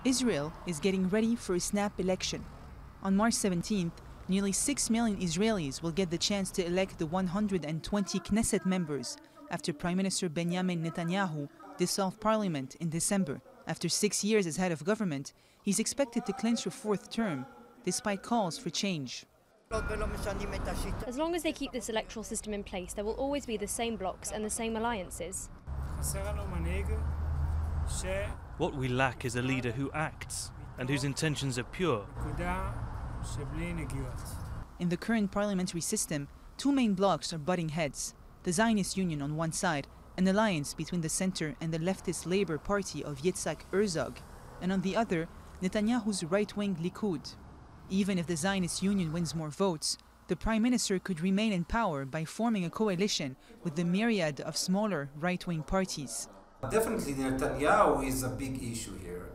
Israel is getting ready for a snap election. On March 17th, nearly 6 million Israelis will get the chance to elect the 120 Knesset members after Prime Minister Benjamin Netanyahu dissolved parliament in December. After 6 years as head of government, he's expected to clinch a fourth term, despite calls for change. As long as they keep this electoral system in place, there will always be the same blocs and the same alliances. What we lack is a leader who acts and whose intentions are pure. In the current parliamentary system, two main blocs are butting heads. The Zionist Union on one side, an alliance between the center and the leftist Labour Party of Yitzhak Herzog, and on the other, Netanyahu's right-wing Likud. Even if the Zionist Union wins more votes, the Prime Minister could remain in power by forming a coalition with the myriad of smaller right-wing parties. Definitely Netanyahu is a big issue here.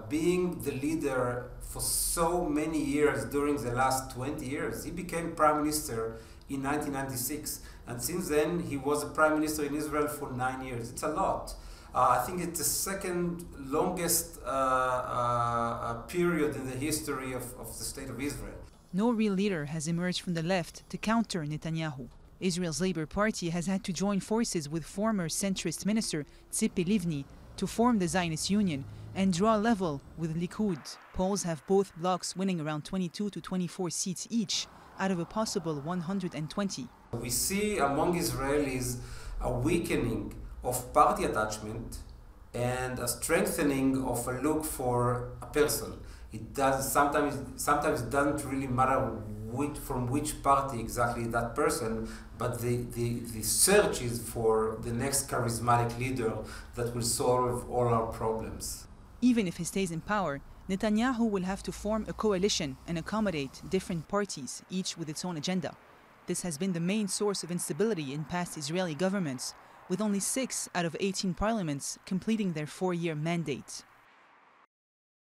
Being the leader for so many years during the last 20 years, he became Prime Minister in 1996, and since then he was a Prime Minister in Israel for 9 years. It's a lot. I think it's the second longest period in the history of the State of Israel. No real leader has emerged from the left to counter Netanyahu. Israel's Labour Party has had to join forces with former centrist minister Tzipi Livni to form the Zionist Union and draw level with Likud. Polls have both blocs winning around 22 to 24 seats each out of a possible 120. We see among Israelis a weakening of party attachment and a strengthening of a look for a person. It does sometimes it doesn't really matter from which party exactly that person, but the search is for the next charismatic leader that will solve all our problems. Even if he stays in power, Netanyahu will have to form a coalition and accommodate different parties, each with its own agenda. This has been the main source of instability in past Israeli governments, with only 6 out of 18 parliaments completing their 4-year mandate.